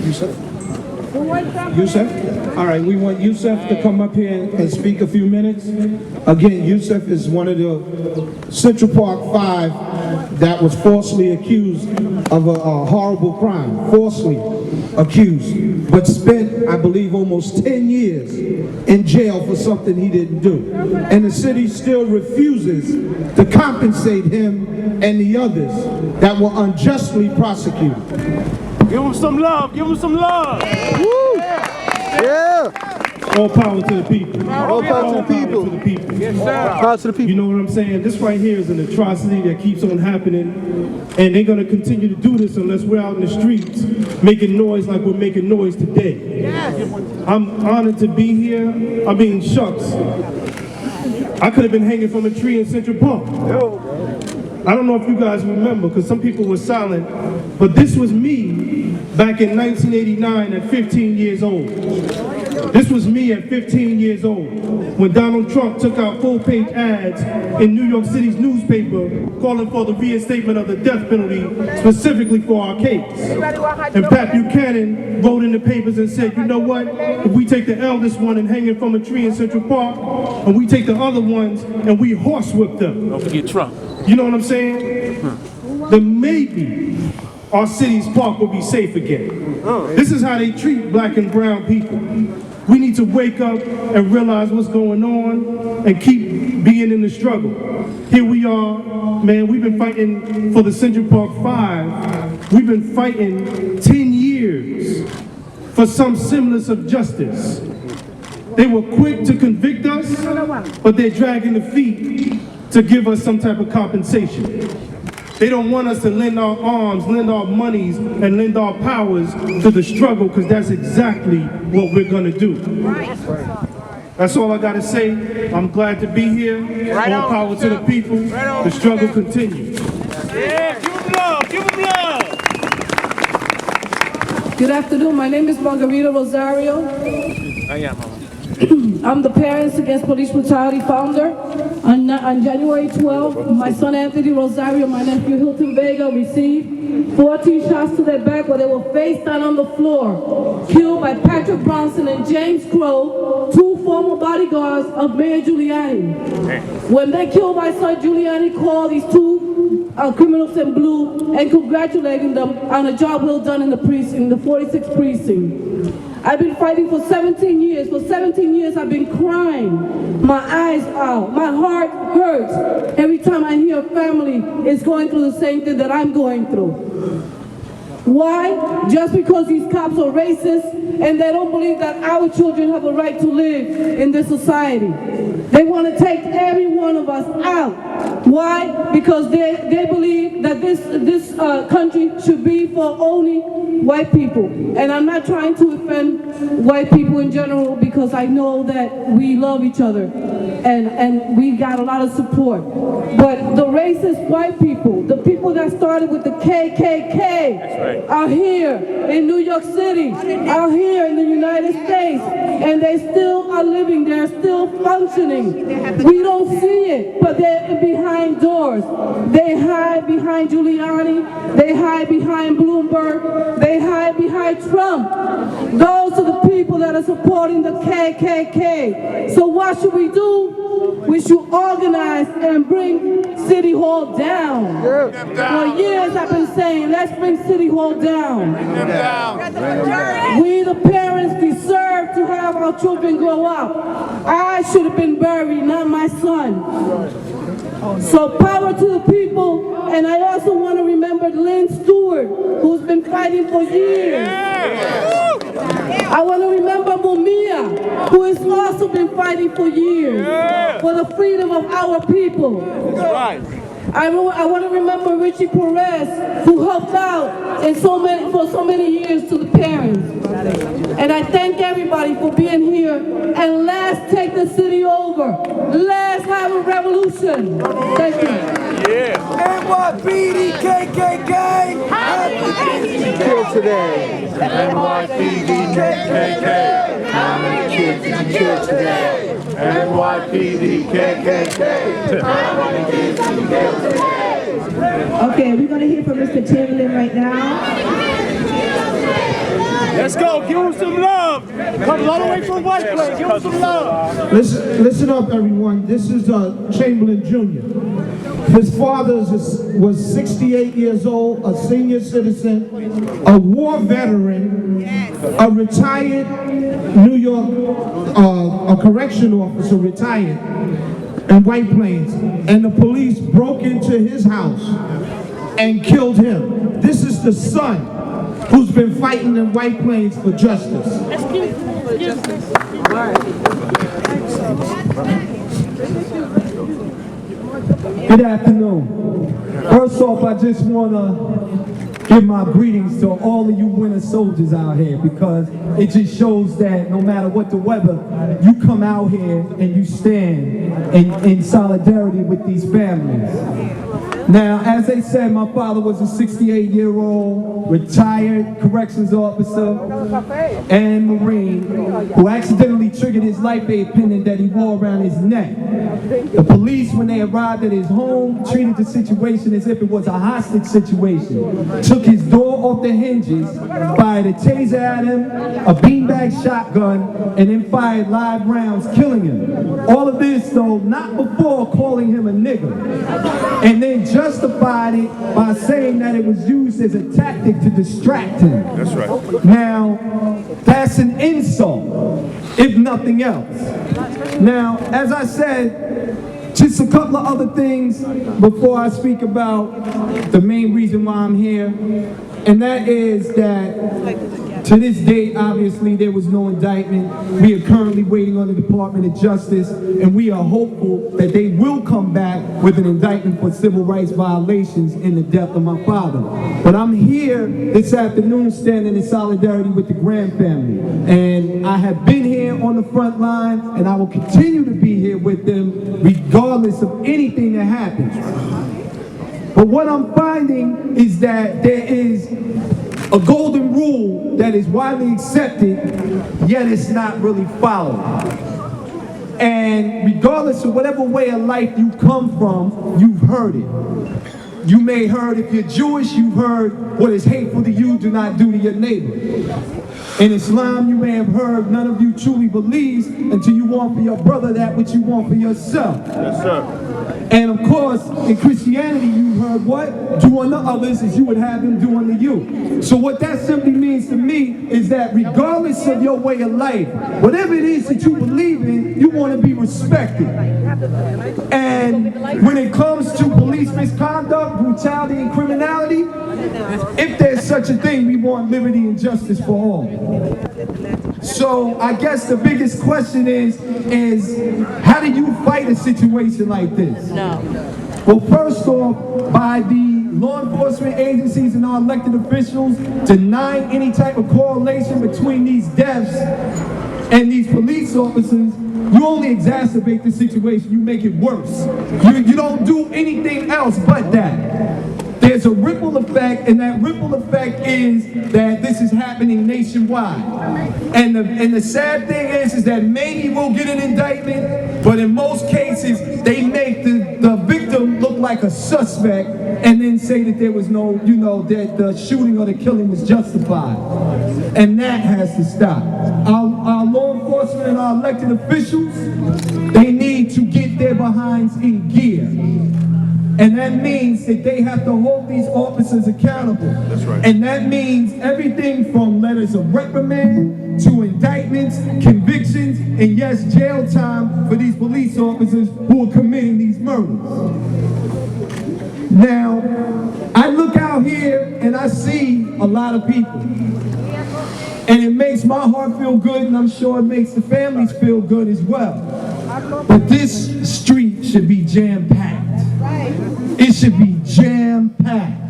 Yusuf? All right, we want Yusuf to come up here and speak a few minutes. Again, Yusuf is one of the Central Park 5 that was falsely accused of a horrible crime, falsely accused, but spent, I believe, almost 10 years in jail for something he didn't do. And the city still refuses to compensate him and the others that were unjustly prosecuted. Give him some love, give him some love. Woo! Yeah! All power to the people. All power to the people. To the people. Yes, sir. Power to the people. You know what I'm saying? This right here is an atrocity that keeps on happening, and they're going to continue to do this unless we're out in the streets making noise like we're making noise today. Yes. I'm honored to be here. I mean, shucks. I could have been hanging from a tree in Central Park. I don't know if you guys remember, because some people were silent, but this was me back in 1989 at 15 years old. This was me at 15 years old when Donald Trump took out full-page ads in New York City's newspaper calling for the reinstatement of the death penalty specifically for our case. And Pat Buchanan wrote in the papers and said, you know what, if we take the eldest one and hang it from a tree in Central Park, and we take the other ones and we horsewhip them. Don't forget Trump. You know what I'm saying? Then maybe our city's park will be safe again. This is how they treat black and brown people. We need to wake up and realize what's going on and keep being in the struggle. Here we are, man, we've been fighting for the Central Park 5. We've been fighting 10 years for some semblance of justice. They were quick to convict us, but they're dragging the feet to give us some type of compensation. They don't want us to lend our arms, lend our monies, and lend our powers to the struggle, because that's exactly what we're gonna do. That's all I gotta say. I'm glad to be here. All power to the people. The struggle continues. Yeah, give him love, give him love. Good afternoon, my name is Anthony Rosario. I'm the Parents Against Police Brutality founder. On January 12th, my son Anthony Rosario, my nephew Hilton Vega received 14 shots to their back where they were face down on the floor, killed by Patrick Bronson and James Crow, two former bodyguards of Mayor Giuliani. When they killed my son, Giuliani called these two criminals in blue and congratulating them on a job well done in the precinct, the 46th precinct. I've been fighting for 17 years. For 17 years, I've been crying my eyes out. My heart hurts every time I hear a family is going through the same thing that I'm going through. Why? Just because these cops are racist and they don't believe that our children have a right to live in this society. They want to take every one of us out. Why? Because they believe that this country should be for only white people. And I'm not trying to offend white people in general, because I know that we love each other and we got a lot of support. But the racist white people, the people that started with the KKK, are here in New York City, are here in the United States, and they still are living, they're still functioning. We don't see it, but they're behind doors. They hide behind Giuliani, they hide behind Bloomberg, they hide behind Trump. Those are the people that are supporting the KKK. So what should we do? We should organize and bring City Hall down. For years I've been saying, let's bring City Hall down. We the parents deserve to have our children grow up. I should have been buried, not my son. So power to the people, and I also want to remember Lynn Stewart, who's been fighting for years. I want to remember Mumia, who has also been fighting for years for the freedom of our people. I want to remember Richie Perez, who helped out for so many years to the parents. And I thank everybody for being here. And let's take the city over. Let's have a revolution. Thank you. Yeah. NYPD, KKK. How many kids killed today? NYPD, KKK. How many kids did you kill today? NYPD, KKK. How many kids did you kill today? Okay, we're going to hear from Mr. Chamberlain right now. Give him some love. Comes all the way from White Plains. Give him some love. Listen up, everyone. This is Chamberlain Jr. His father was 68 years old, a senior citizen, a war veteran, a retired New York, a correction officer, retired in White Plains, and the police broke into his house and killed him. This is the son who's been fighting in White Plains for justice. Good afternoon. First off, I just want to give my greetings to all of you winter soldiers out here, because it just shows that no matter what the weather, you come out here and you stand in solidarity with these families. Now, as they said, my father was a 68-year-old retired corrections officer and Marine who accidentally triggered his life aid pendant that he wore around his neck. The police, when they arrived at his home, treated the situation as if it was a hostage situation. Took his door off the hinges, fired a taser at him, a beanbag shotgun, and then fired live rounds, killing him. All of this, though, not before calling him a nigger. And then justified it by saying that it was used as a tactic to distract him. That's right. Now, that's an insult, if nothing else. Now, as I said, just a couple of other things before I speak about the main reason why I'm here, and that is that to this date, obviously, there was no indictment. We are currently waiting on the Department of Justice, and we are hopeful that they will come back with an indictment for civil rights violations in the death of my father. But I'm here this afternoon standing in solidarity with the Graham family, and I have been here on the front line, and I will continue to be here with them regardless of anything that happens. But what I'm finding is that there is a golden rule that is widely accepted, yet it's not really followed. And regardless of whatever way of life you come from, you've heard it. You may heard, if you're Jewish, you've heard, what is hateful to you, do not do to your neighbor. In Islam, you may have heard, none of you truly believes until you want for your brother that which you want for yourself. Yes, sir. And of course, in Christianity, you heard what? Do unto others as you would have them do unto you. So what that simply means to me is that regardless of your way of life, whatever it is that you believe in, you want to be respected. And when it comes to police misconduct, brutality, and criminality, if there's such a thing, we want liberty and justice for all. So I guess the biggest question is how do you fight a situation like this? No. Well, first off, by the law enforcement agencies and our elected officials denying any type of correlation between these deaths and these police officers, you only exacerbate the situation, you make it worse. You don't do anything else but that. There's a ripple effect, and that ripple effect is that this is happening nationwide. And the sad thing is that maybe we'll get an indictment, but in most cases, they make the victim look like a suspect and then say that there was no, that the shooting or the killing was justified. And that has to stop. Our law enforcement and our elected officials, they need to get their behinds in gear. And that means that they have to hold these officers accountable. That's right. And that means everything from letters of reprimand to indictments, convictions, and yes, jail time for these police officers who are committing these murders. Now, I look out here and I see a lot of people. And it makes my heart feel good, and I'm sure it makes the families feel good as well. But this street should be jam-packed. It should be jam-packed.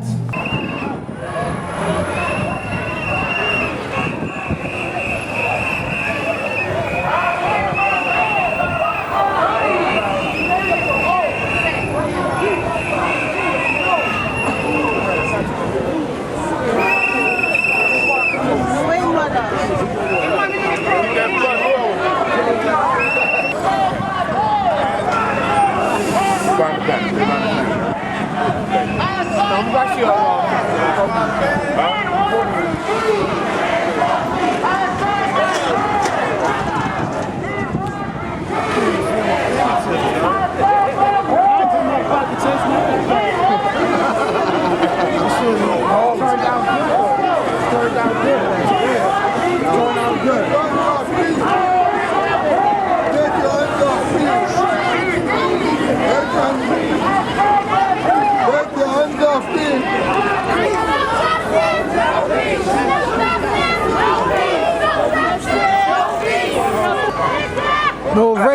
I'm actually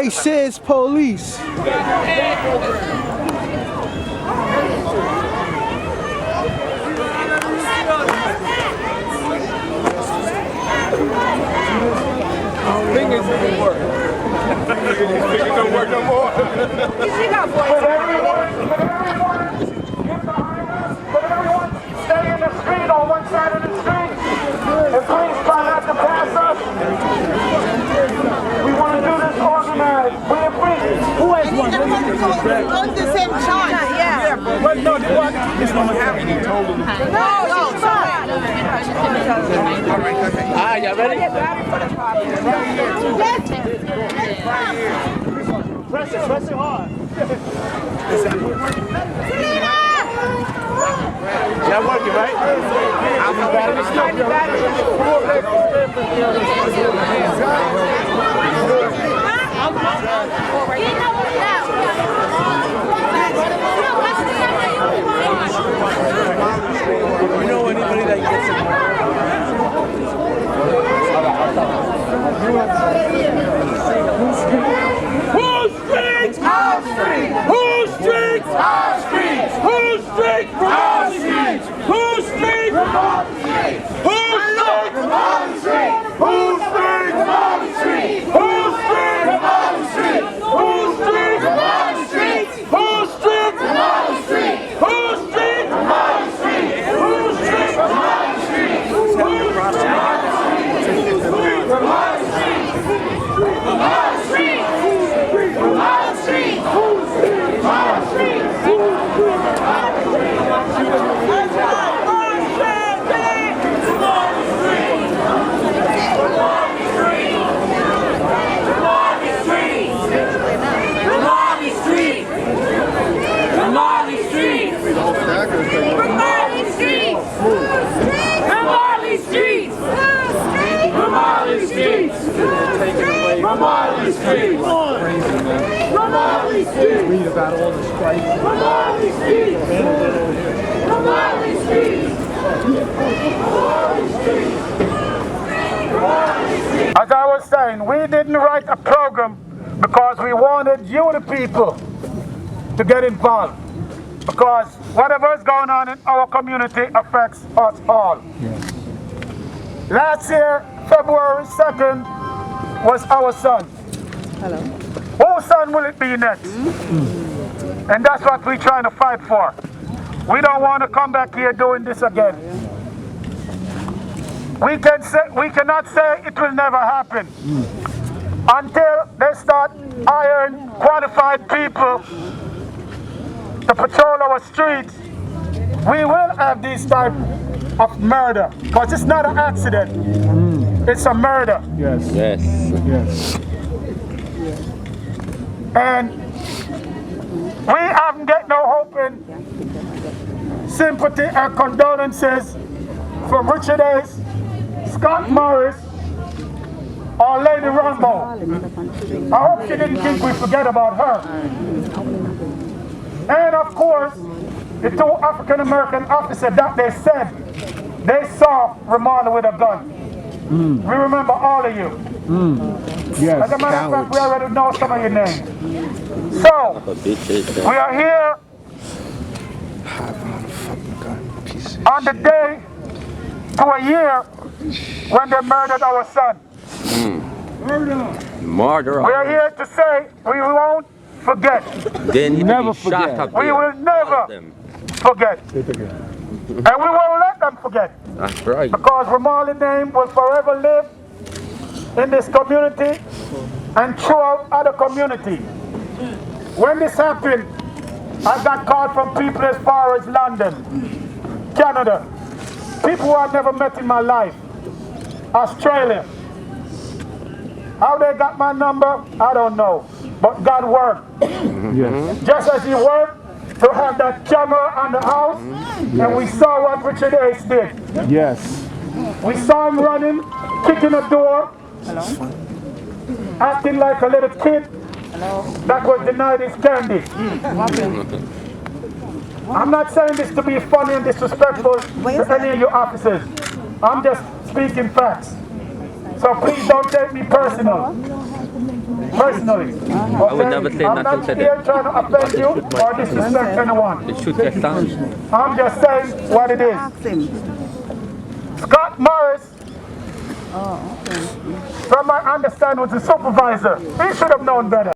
racist police. Fingers didn't work. Fingers don't work no more. But everyone stay in the street on one side of the street. And please try not to pass us. We want to do this organized. We appreciate it. Who has one? On the same charge. Yeah. What? No, this one happened. He told him. No, she's fine. Ah, y'all ready? Press it hard. Y'all working, right? I'm you know anybody that gets it? Whose streets? Our streets. Whose streets? Our streets. Whose streets? Our streets. Whose streets? Our streets. Whose streets? Our streets. Whose streets? Our streets. Whose streets? Our streets. Whose streets? Our streets. Whose streets? Our streets. Whose streets? Our streets. Whose streets? Our streets. Whose streets? Ramarley Street! Ramarley Street! Read about all the strikes. Ramarley Street! Ramarley Street! As I was saying, we didn't write a program because we wanted you, the people, to get involved. Because whatever is going on in our community affects us all. Yes. Last year, February 2nd, was our son. Hello. Whose son will it be next? And that's what we're trying to fight for. We don't want to come back here doing this again. We cannot say it will never happen until they start hiring qualified people to patrol our streets. We will have this type of murder because it's not an accident. It's a murder. Yes. Yes. Yes. And we haven't got no hope in sympathy and condolences from Richard Ace, Scott Morris, or Lady Rumbo. I hope she didn't think we forget about her. And of course, the two African American officers that they said they saw Ramarley with a gun. We remember all of you. Yes. As a matter of fact, we already know some of your names. So, we are here on the day to a year when they murdered our son. Murder. We are here to say we won't forget. Then he never forget. We will never forget. And we won't let them forget. That's right. Because Ramarley's name will forever live in this community and throughout other communities. When this happened, I got called from people as far as London, Canada, people who I've never met in my life, Australia. How they got my number, I don't know. But God worked. Yes. Just as He worked to have that camera on the house, and we saw what Richard Ace did. Yes. We saw him running, kicking a door, acting like a little kid that was denied his candy. I'm not saying this to be funny and disrespectful to any of you officers. I'm just speaking facts. So please don't take me personal. personally. I would never say I'm nothing not to here them. trying to offend you or disrespect anyone. It should get done. I'm just saying what it is. Scott Morris, from my understanding, was the supervisor. He should have known better.